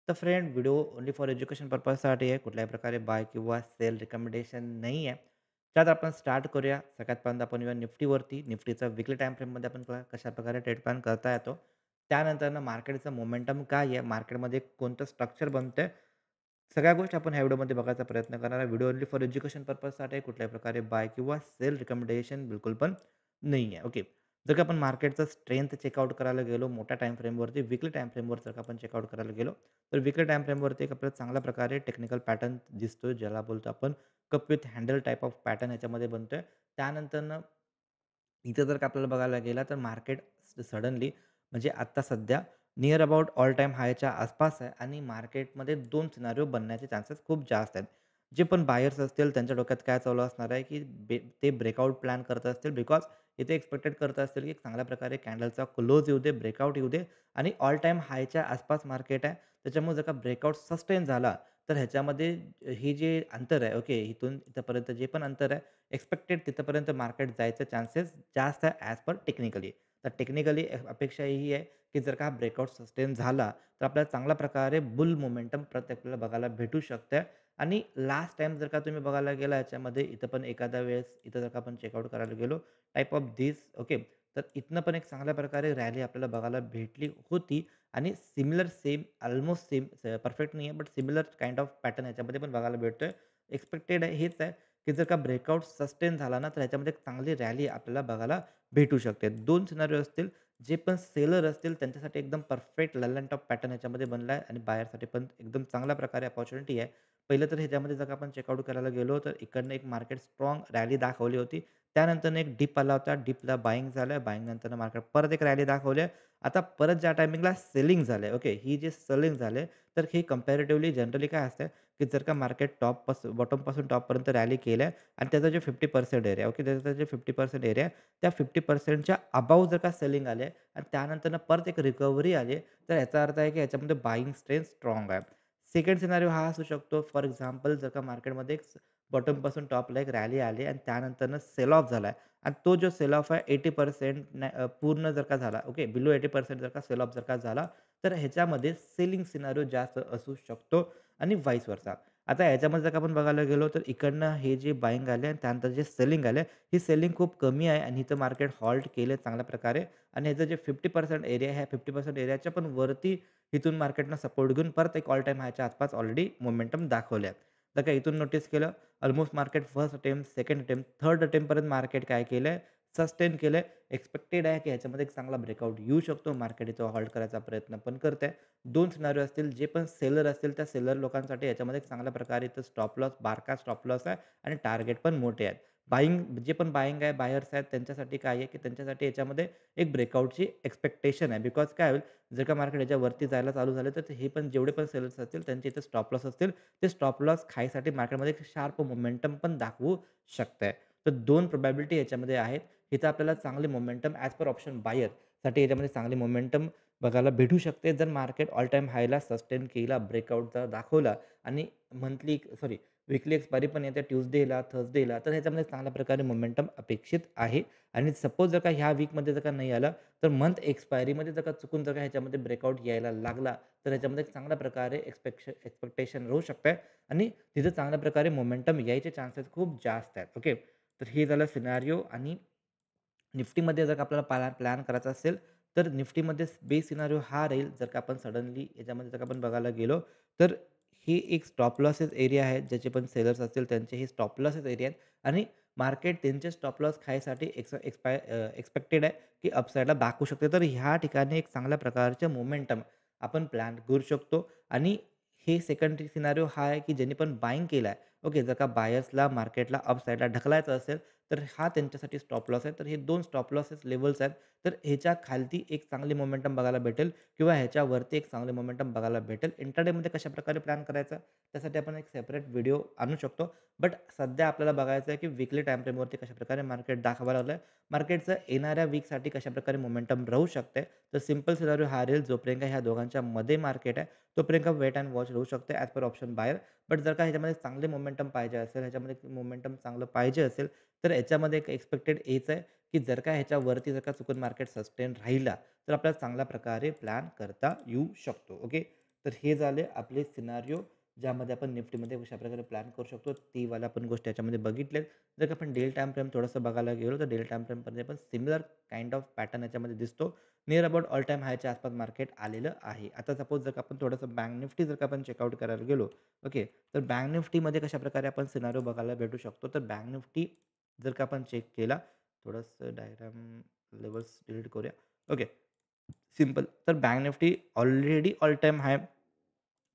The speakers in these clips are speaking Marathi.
तर friend video only for education पर्पजसाठी आहे. कुठल्याही प्रकारे बाय किंवा सेल रिकमेंडेशन नाही आहे. त्यात आपण स्टार्ट करूया. सगळ्यात पहिल्यांदा आपण येऊया निफ्टीवरती. निफ्टीचा वीकली टाईम फ्रेममध्ये आपण कशाप्रकारे ट्रेड प्लॅन करता येतो. त्यानंतरनं मार्केटचं मोमेंटम काय आहे? मार्केटमध्ये कोणतं स्ट्रक्चर बनतंय? सगळ्या गोष्टी आपण ह्या व्हिडिओमध्ये बघायचा प्रयत्न करणार आहे. व्हिडिओ ओन्ली फॉर एज्युकेशन पर्पजसाठी आहे. कुठल्याही प्रकारे बाय किंवा सेल रिकमेंडेशन बिलकुल पण नाही आहे. ओके. जर का आपण मार्केटचं स्ट्रेंथ चेकआउट करायला गेलो मोठ्या टाईम फ्रेमवरती, वीकली टाईम फ्रेमवर जर का आपण चेकआउट करायला गेलो, तर वीकली टाईम फ्रेमवरती एक आपल्याला चांगल्या प्रकारे टेक्निकल पॅटर्न दिसतोय, ज्याला बोलतो आपण cup with handle type of pattern ह्याच्यामध्ये बनतोय. त्यानंतरनं इथं जर का आपल्याला बघायला गेला तर मार्केट सडनली म्हणजे आत्ता सध्या नियर अबाउट ऑल टाईम हायच्या आसपास आहे आणि मार्केटमध्ये 2 सिनारिओ बनण्याचे चान्सेस खूप जास्त आहेत. जे पण बायर्स असतील त्यांच्या डोक्यात काय चालू असणार आहे, की ते ब्रेकआउट प्लॅन करत असतील बिकॉज इथे एक्स्पेक्टेड करत असतील, की चांगल्या प्रकारे कॅन्डलचा क्लोज येऊ दे, ब्रेकआउट येऊ दे आणि ऑल टाईम हायच्या आसपास मार्केट आहे. त्याच्यामुळे जर का ब्रेकआउट सस्टेन झाला, तर ह्याच्यामध्ये हे जे अंतर आहे, ओके, इथून इथपर्यंत जे पण अंतर आहे एक्स्पेक्टेड तिथपर्यंत मार्केट जायचे चान्सेस जास्त आहे ॲज पर टेक्निकली. तर टेक्निकली अपेक्षा ही आहे, की जर का हा ब्रेकआउट सस्टेन झाला, तर आपल्याला चांगल्या प्रकारे बुल मोमेंटम परत आपल्याला बघायला भेटू शकते आणि लास्ट टाईम जर का तुम्ही बघायला गेला याच्यामध्ये इथं पण एखाद्या वेळेस इथं जर का आपण चेकआउट करायला गेलो टाइप ऑफ धिस ओके. तर इथनं पण एक चांगल्या प्रकारे रॅली आपल्याला बघायला भेटली होती आणि similar same almost same perfect नाही आहे, but similar kind of pattern याच्यामध्ये पण बघायला भेटतोय. एक्स्पेक्टेड आहे हेच आहे, की जर का ब्रेकआउट सस्टेन झाला ना, तर ह्याच्यामध्ये एक चांगली रॅली आपल्याला बघायला भेटू शकते. 2 सिनारिओ असतील, जे पण सेलर असतील त्यांच्यासाठी एकदम परफेक्ट ललन टॉप पॅटर्न ह्याच्यामध्ये बनला आहे आणि बायरसाठी पण एकदम चांगल्या प्रकारे अपॉर्च्युनिटी आहे. पहिलं तर ह्याच्यामध्ये जर का आपण चेकआउट करायला गेलो, तर इकडनं एक मार्केट स्ट्राँग रॅली दाखवली होती. त्यानंतरनं एक डिप आला होता. डिपला बायिंग झालं. बायिंग नंतरनं मार्केट परत एक रॅली दाखवली. आता परत ज्या टायमिंगला सेलिंग झालंय, ओके, ही जी सेलिंग झाले, तर ही कंपॅरेटिव्हली जनरली काय असतं, की जर का मार्केट बॉटमपासून टॉपपर्यंत रॅली केल्या आणि त्याचा जे 50% एरिया ओके, त्याचा जे 50% एरिया आहे, त्या 50%च्या अबाव जर का सेलिंग आले आणि त्यानंतरनं परत एक रिकव्हरी आली, तर याचा अर्थ आहे की याच्यामध्ये बायिंग स्ट्रेंथ स्ट्राँग आहे. सेकंड सिनारिओ हा असू शकतो, फॉर एक्झाम्पल जर का मार्केटमध्ये एक बॉटमपासून टॉपला एक रॅली आली आणि त्यानंतरनं सेल ऑफ झाला आणि तो जो सेल ऑफ आहे 80% पूर्ण जर का झाला, ओके, बिलो 80% जर का सेल ऑफ जर का झाला, तर ह्याच्यामध्ये सेलिंग सिनारिओ जास्त असू शकतो आणि व्हाईस वर्सा. आता ह्याच्यामध्ये जर का आपण बघायला गेलो, तर इकडनं हे जे बायिंग आले आणि त्यानंतर जे सेलिंग आले, ही सेलिंग खूप कमी आहे आणि इथं मार्केट हॉल्ट केले चांगल्या प्रकारे आणि ह्याचं जे 50% एरिया आहे, ह्या 50% एरियाच्या पण वरती इथून मार्केटनं सपोर्ट घेऊन परत एक ऑल टाईम हायच्या आसपास ऑलरेडी मोमेंटम दाखवले आहे. तर काय इथून नोटीस केलं, almost market first attempt, second attempt, third अटेम्प्टपर्यंत मार्केट काय केलंय, सस्टेन केलंय. एक्स्पेक्टेड आहे की ह्याच्यामध्ये एक चांगला ब्रेकआउट येऊ शकतो. मार्केट इथं हॉल्ट करायचा प्रयत्न पण करतंय. 2 सिनारिओ असतील, जे पण सेलर असतील, त्या सेलर लोकांसाठी याच्यामध्ये एक चांगल्या प्रकारे इथं स्टॉप लॉस, बारका स्टॉप लॉस आहे आणि टार्गेट पण मोठे आहेत. जे पण बायिंग आहे, बायर्स आहेत त्यांच्यासाठी काय आहे, की त्यांच्यासाठी याच्यामध्ये एक ब्रेकआउटची एक्स्पेक्टेशन आहे. बिकॉज काय होईल, जर का मार्केट याच्यावरती जायला चालू झालं, तर हे पण जेवढे पण सेलर्स असतील त्यांचे इथे स्टॉप लॉस असतील. ते स्टॉप लॉस खायसाठी मार्केटमध्ये एक शार्प मोमेंटम पण दाखवू शकतंय. तर 2 प्रोबॅबिलिटी याच्यामध्ये आहेत. इथं आपल्याला चांगली मोमेंटम ॲज पर ऑप्शन बायरसाठी याच्यामध्ये चांगली मोमेंटम बघायला भेटू शकते. जर मार्केट ऑल टाईम हायला सस्टेन केला, ब्रेकआउट जर दाखवला आणि वीकली एक्सपायरी पण येते ट्यूसडेला, थर्सडेला, तर ह्याच्यामध्ये चांगल्या प्रकारे मोमेंटम अपेक्षित आहे. आणि सपोज जर का ह्या वीकमध्ये जर का नाही आला, तर मंथ एक्सपायरीमध्ये जर का चुकून जर का ह्याच्यामध्ये ब्रेकआउट यायला लागला, तर ह्याच्यामध्ये एक चांगल्या प्रकारे एक्स्पेक्टेशन राहू शकते आणि तिथं चांगल्या प्रकारे मोमेंटम यायचे चान्सेस खूप जास्त आहेत. ओके. तर हे झालं सिनारिओ आणि निफ्टीमध्ये जर का आपल्याला प्लॅन करायचा असेल, तर निफ्टीमध्ये बेस सिनारिओ हा राहील, जर का आपण सडनली याच्यामध्ये जर का आपण बघायला गेलो, तर ही एक स्टॉप लॉसेस एरिया आहे. ज्याचे पण सेलर्स असतील त्यांचे हे स्टॉप लॉसेस एरिया आहेत आणि मार्केट त्यांचे स्टॉप लॉस खायसाठी एक्स्पेक्टेड आहे, की अपसाईडला दाखवू शकते. तर ह्या ठिकाणी एक चांगल्या प्रकारचे मोमेंटम आपण प्लॅन करू शकतो आणि हे सेकंड सिनारिओ हा आहे, की ज्यांनी पण बायिंग केलं आहे. ओके. जर का बायर्सला मार्केटला अपसाईडला ढकलायचं असेल, तर हा त्यांच्यासाठी स्टॉप लॉस आहे. तर हे 2 स्टॉप लॉसेस लेव्हल्स आहेत. तर ह्याच्या खालती एक चांगली मोमेंटम बघायला भेटेल किंवा ह्याच्यावरती एक चांगली मोमेंटम बघायला भेटेल. इंट्राडेमध्ये कशाप्रकारे प्लॅन करायचा, त्यासाठी आपण एक सेपरेट व्हिडिओ आणू शकतो. बट सध्या आपल्याला बघायचं आहे, की वीकली टाईम फ्रेमवरती कशाप्रकारे मार्केट दाखवायला लागलं मार्केटचं येणाऱ्या वीकसाठी कशाप्रकारे मोमेंटम राहू शकते. तर सिंपल सिनारिओ हा राहील, जोपर्यंत ह्या दोघांच्या मध्ये मार्केट आहे, तोपर्यंत वेट अँड वॉच राहू शकते as per option buyer. But जर का ह्याच्यामध्ये चांगले मोमेंटम पाहिजे असेल, ह्याच्यामध्ये मोमेंटम चांगलं पाहिजे असेल, तर याच्यामध्ये एक एक्स्पेक्टेड हेच आहे, की जर का ह्याच्यावरती जर का चुकून मार्केट सस्टेन राहिला, तर आपल्याला चांगल्या प्रकारे प्लॅन करता येऊ शकतो. ओके. तर हे झाले आपले सिनारिओ ज्यामध्ये आपण निफ्टीमध्ये कशाप्रकारे प्लॅन करू शकतो. ती वाला आपण गोष्टी याच्यामध्ये बघितल्यात. जर का आपण डेली टाईम फ्रेम थोडंसं बघायला गेलो, तर डेली टाईम फ्रेममध्ये पण सिमिलर काइंड ऑफ पॅटर्न याच्यामध्ये दिसतो. निअर अबाउट ऑल टाईम हायच्या आसपास मार्केट आलेलं आहे. आता सपोज जर का आपण थोडंसं बँक निफ्टी जर का आपण चेकआउट करायला गेलो, ओके. तर बँक निफ्टीमध्ये कशाप्रकारे आपण सिनारिओ बघायला भेटू शकतो. तर बँक निफ्टी जर का आपण चेक केला, थोडंसं डायग्राम लेव्हल्स डिलीट करूया. ओके. सिंपल. तर bank Nifty already all time high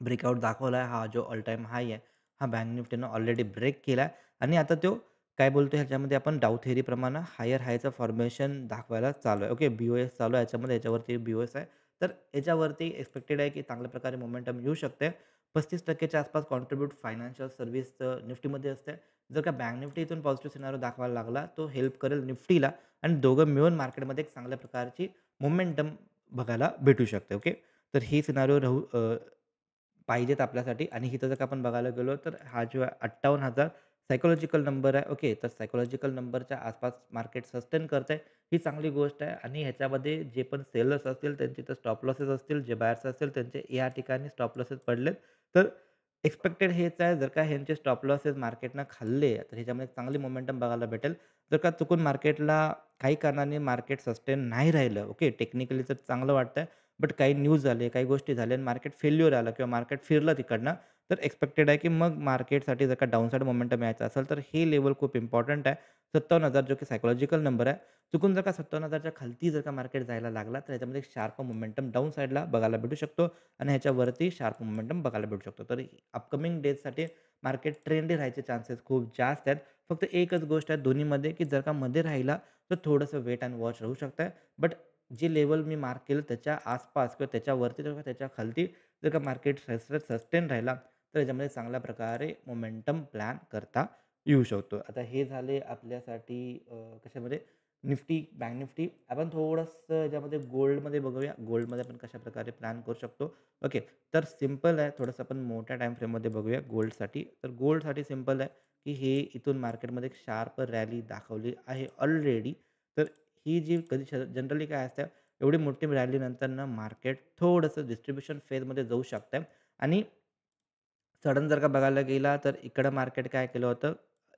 breakout दाखवला आहे. हा जो ऑल टाईम हाय आहे, हा बँक निफ्टीनं ऑलरेडी ब्रेक केला आहे आणि आता तो काय बोलतो ह्याच्यामध्ये आपण डाऊ थिअरीप्रमाणे हायर हायचं फॉर्मेशन दाखवायला चालू आहे. ओके, बी-ओ-एस चालू आहे याच्यामध्ये. याच्यावरती बी-ओ-एस आहे. तर याच्यावरती एक्स्पेक्टेड आहे की चांगल्या प्रकारे मोमेंटम येऊ शकते. 35% च्या आसपास कॉन्ट्रिब्यूट फायनान्शियल सर्व्हिस निफ्टीमध्ये असते. जर का बँक निफ्टी इथून पॉझिटिव्ह सिनारिओ दाखवायला लागला, तो हेल्प करेल निफ्टीला आणि दोघं मिळून मार्केटमध्ये एक चांगल्या प्रकारची मोमेंटम बघायला भेटू शकते. ओके. तर ही सिनारिओ पाहिजेत आपल्यासाठी आणि इथं जर का आपण बघायला गेलो तर हा जो 58,000 सायकॉलॉजिकल नंबर आहे. ओके. तर सायकॉलॉजिकल नंबरच्या आसपास मार्केट सस्टेन करतंय. ही चांगली गोष्ट आहे आणि ह्याच्यामध्ये जे पण सेलर्स असतील त्यांचे तर स्टॉप लॉसेस असतील. जे बायर्स असतील त्यांचे या ठिकाणी स्टॉप लॉसेस पडलेत. तर एक्स्पेक्टेड हेच आहे जर का ह्यांचे स्टॉप लॉसेस मार्केटनं खाल्ले तर ह्याच्यामध्ये चांगली मोमेंटम बघायला भेटेल. जर का चुकून मार्केटला काही कारणाने मार्केट सस्टेन नाही राहिलं, ओके. टेक्निकली तर चांगलं वाटतंय. बट काही न्यूज झाले, काही गोष्टी झाल्या आणि मार्केट फेल्युअर आलं किंवा मार्केट फिरलं तिकडनं, तर एक्स्पेक्टेड आहे की मग मार्केटसाठी जर का डाउनसाइड मोमेंटम यायचा असेल, तर हे लेव्हल खूप इम्पॉर्टंट आहे. 57,000 जो की सायकॉलॉजिकल नंबर आहे. चुकून जर का 57,000च्या खालती जर का मार्केट जायला लागला, तर ह्याच्यामध्ये शार्प मोमेंटम डाउन साइडला बघायला भेटू शकतो आणि ह्याच्यावरती शार्प मोमेंटम बघायला भेटू शकतो. तर अपकमिंग डेजसाठी मार्केट ट्रेंडी राहायचे चान्सेस खूप जास्त आहेत. फक्त एकच गोष्ट आहे दोन्हीमध्ये, की जर का मध्ये राहिला, तर थोडंसं वेट एंड वॉच राहू शकतं. बट जे लेव्हल मी मार्क केलं त्याच्या आसपास किंवा त्याच्यावरती किंवा त्याच्या खालती जर का मार्केट सस्टेन राहिला, तर याच्यामध्ये चांगल्या प्रकारे मोमेंटम प्लॅन करता येऊ शकतो. आता हे झाले आपल्यासाठी कशामध्ये निफ्टी, बँक निफ्टी. आपण थोडंसं याच्यामध्ये गोल्डमध्ये बघूया. गोल्डमध्ये आपण कशाप्रकारे प्लॅन करू शकतो. ओके. तर सिंपल आहे. थोडंसं आपण मोठ्या टाईम फ्रेममध्ये बघूया गोल्डसाठी. तर गोल्डसाठी सिंपल आहे, की हे इथून मार्केटमध्ये एक शार्प रॅली दाखवली आहे ऑलरेडी. तर ही जी कधी जनरली काय असतं, एवढी मोठी रॅली नंतरनं मार्केट थोडंसं डिस्ट्रिब्युशन फेजमध्ये जाऊ शकतं आणि सडन जर का बघायला गेला, तर इकडं मार्केट काय केलं होतं,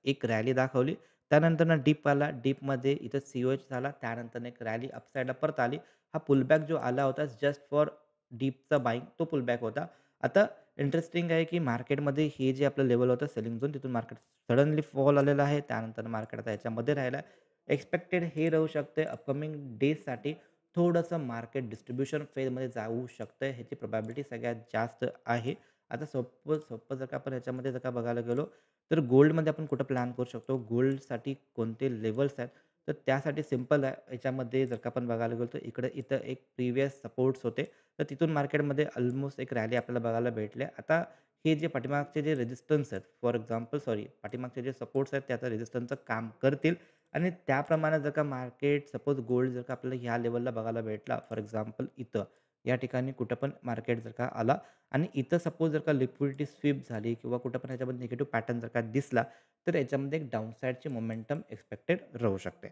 एक रॅली दाखवली. त्यानंतरनं डिप आला. डिपमध्ये इथं सी-ओ-एच झाला. त्यानंतर एक रॅली अपसाइडला परत आली. हा पुलबॅक जो आला होता जस्ट फॉर डीपचा बायिंग तो पुलबॅक होता. आता इंटरेस्टिंग आहे, की मार्केटमध्ये हे जे आपलं लेव्हल होतं सेलिंग झोन तिथून मार्केट सडनली फॉल आलेला आहे. त्यानंतर मार्केट आता याच्यामध्ये राहिलं आहे. एक्स्पेक्टेड हे राहू शकते अपकमिंग डेजसाठी थोडंसं मार्केट डिस्ट्रिब्युशन फेजमध्ये जाऊ शकतं. ह्याची प्रोबॅबिलिटी सगळ्यात जास्त आहे. आता सोपं सोपं जर का आपण ह्याच्यामध्ये जर का बघायला गेलो, तर गोल्डमध्ये आपण कुठं प्लॅन करू शकतो? गोल्डसाठी कोणते लेव्हल्स आहेत? तर त्यासाठी सिंपल आहे. याच्यामध्ये जर का आपण बघायला गेलो, तर इथं एक प्रिव्हियस सपोर्ट्स होते. तर तिथून मार्केटमध्ये ऑलमोस्ट एक रॅली आपल्याला बघायला भेटले. आता हे जे पाठीमागचे जे रेझिस्टन्स आहेत, फॉर एक्झाम्पल पाठीमागचे जे सपोर्ट्स आहेत, ते आता रेझिस्टन्सचं काम करतील आणि त्याप्रमाणे जर का मार्केट सपोज गोल्ड जर का आपल्याला ह्या लेव्हलला बघायला भेटला, फॉर एक्झाम्पल इथं, या ठिकाणी कुठं पण मार्केट जर का आला आणि इथं सपोज जर का लिक्विडिटी स्वीप झाली किंवा कुठं पण ह्याच्यामध्ये निगेटिव्ह पॅटर्न जर का दिसला, तर याच्यामध्ये एक डाउनसाइडची मोमेंटम एक्स्पेक्टेड राहू शकते.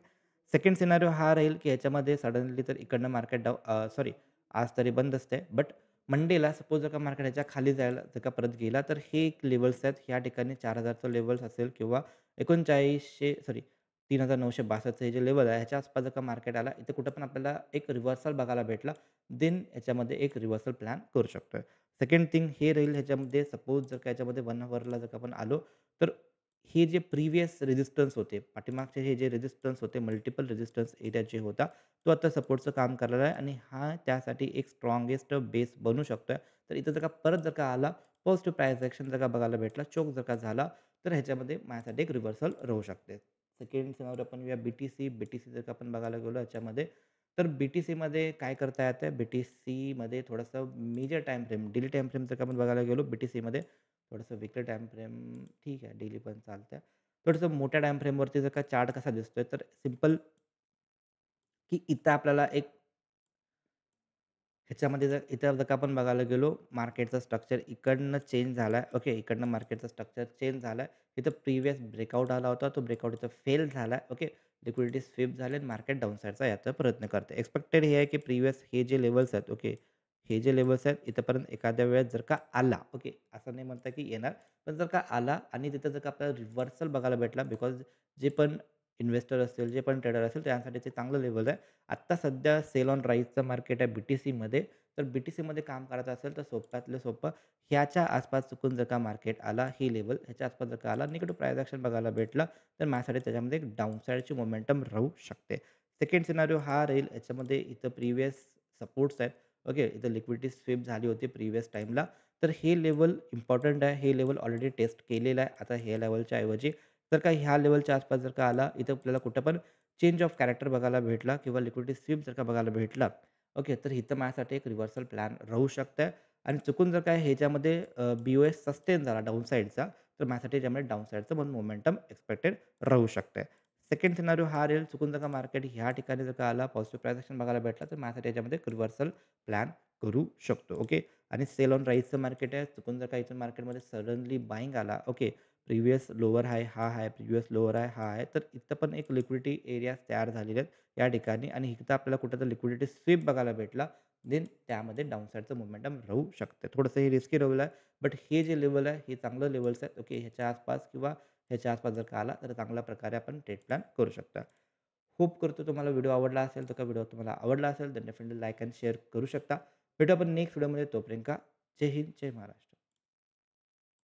सेकंड सिनारिओ हा राहील, की याच्यामध्ये सडनली तर इकडनं मार्केट आज तरी बंद असते. बट मंडेला सपोज जर का मार्केट ह्याच्या खाली जायला जर का परत गेला, तर हे एक लेव्हल्स आहेत. ह्या ठिकाणी 4,000चं लेव्हल्स असेल किंवा 3962 हे जे लेव्हल आहे, ह्याच्या आसपास जर का मार्केट आला, इथे कुठं पण आपल्याला एक रिव्हर्सल बघायला भेटला, देन याच्यामध्ये एक रिव्हर्सल प्लॅन करू शकतोय. सेकंड थिंग हे राहील ह्याच्यामध्ये सपोज जर का याच्यामध्ये 1 हॉवरला जर का आपण आलो, तर हे जे प्रिव्हियस रेझिस्टन्स होते, पाठीमागचे हे जे रेझिस्टन्स होते, मल्टिपल रेझिस्टन्स एरिया जे होता, तो आता सपोर्टचं काम करणार आहे आणि हा त्यासाठी एक स्ट्राँगेस्ट बेस बनू शकतोय. तर इथं जर का परत जर का आला, पॉझिटिव्ह प्राईस एक्शन जर का बघायला भेटला, चोक जर का झाला, तर ह्याच्यामध्ये माझ्यासाठी एक रिव्हर्सल राहू शकते. सेकंड सिनारिओ आपण घेऊया बी-टी-सी. बी-टी-सी जर का आपण बघायला गेलो ह्याच्यामध्ये, तर बी-टी-सीमध्ये काय करता येतं, बी-टी-सीमध्ये थोडंसं major time frame, daily time frame जर का आपण बघायला गेलो बी-टी-सीमध्ये, थोडंसं वीकली टाईम फ्रेम ठीक आहे, डेली पण चालतं. थोडंसं मोठ्या टाईम फ्रेमवरती जर का चार्ट कसा दिसतोय, तर सिंपल की इथं आपल्याला एक ह्याच्यामध्ये जर इथं जर का आपण बघायला गेलो, मार्केटचं स्ट्रक्चर इकडनं चेंज झाला आहे. ओके, इकडनं मार्केटचं स्ट्रक्चर चेंज झालं आहे. इथं प्रिव्हियस ब्रेकआउट आला होता. तो ब्रेकआउट इथं फेल झाला आहे. ओके, लिक्विडिटी स्वीप झाली आणि मार्केट डाउन साइडचा याचा प्रयत्न करते. एक्स्पेक्टेड हे आहे की प्रिव्हियस हे जे लेव्हल्स आहेत, ओके, हे जे लेव्हल्स आहेत इथपर्यंत एखाद्या वेळेस जर का आला, ओके. असं नाही म्हणता की येणार, पण जर का आला आणि तिथं जर का आपल्याला रिव्हर्सल बघायला भेटला बिकॉज जे पण इन्व्हेस्टर असतील, जे पण ट्रेडर असेल त्यासाठी ते चांगलं लेव्हल आहे. आत्ता सध्या सेल ऑन राईजचं मार्केट आहे BTCमध्ये. तर BTCमध्ये काम करायचं असेल तर सोप्यातलं सोपं ह्याच्या आसपास चुकून जर का मार्केट आला, ही लेव्हल ह्याच्या आसपास जर का आला, निगेटिव्ह प्राईस ॲक्शन बघायला भेटला, तर माझ्यासाठी त्याच्यामध्ये एक डाउनसाइडची मोमेंटम राहू शकते. सेकंड सिनारिओ हा राहील याच्यामध्ये इथं प्रिव्हियस सपोर्ट्स आहेत. ओके. इथं लिक्विडिटी स्वीप झाली होती प्रिव्हियस टाईमला. तर हे लेव्हल इम्पोर्टंट आहे. हे लेव्हल ऑलरेडी टेस्ट केलेलं आहे. आता ह्या लेव्हलच्या ऐवजी जर का ह्या लेव्हलच्या आसपास जर का आला, इथं आपल्याला कुठं पण चेंज ऑफ कॅरेक्टर बघायला भेटला किंवा लिक्विडिटी स्वीप जर का बघायला भेटला, ओके. तर इथं माझ्यासाठी एक रिव्हर्सल प्लॅन राहू शकतं आणि चुकून जर काय ह्याच्यामध्ये BOS सस्टेन झाला डाउनसाइडचा, तर माझ्यासाठी त्याच्यामध्ये डाउनसाइडचं पण मोमेंटम एक्सपेक्टेड राहू शकतं. सेकंड सिनारिओ हा राहील, चुकून जर का मार्केट ह्या ठिकाणी जर का आला, पॉझिटिव्ह प्राईस ॲक्शन बघायला भेटला, तर माझ्यासाठी याच्यामध्ये एक रिव्हर्सल प्लॅन करू शकतो. ओके. आणि सेल ऑन राईजचं मार्केट आहे. चुकून जर का इथून मार्केटमध्ये सडनली बायिंग आला, ओके. प्रिव्हियस लोवर हाय हा आहे, प्रिव्हियस लोवर हाय हा आहे. तर इथं पण एक लिक्विडिटी एरियाज तयार झालेले आहेत या ठिकाणी आणि इथं आपल्याला कुठेतरी लिक्विडिटी स्वीप बघायला भेटला, देन त्यामध्ये डाउनसाइडचं मोमेंटम राहू शकते. थोडंसं हे रिस्की लेव्हल आहे, बट हे जे लेव्हल आहे, हे चांगलं लेव्हल्स आहेत. ओके. ह्याच्या आसपास किंवा ह्याच्या आसपास जर का आला, तर चांगल्या प्रकारे आपण ट्रेड प्लॅन करू शकता. होप करतो तुम्हाला व्हिडिओ आवडला असेल, तर का व्हिडिओ तुम्हाला आवडला असेल, तर डेफिनेटली लाईक आणि शेअर करू शकता. भेटू आपण नेक्स्ट व्हिडिओमध्ये. तोपर्यंत जय हिंद, जय महाराष्ट्र.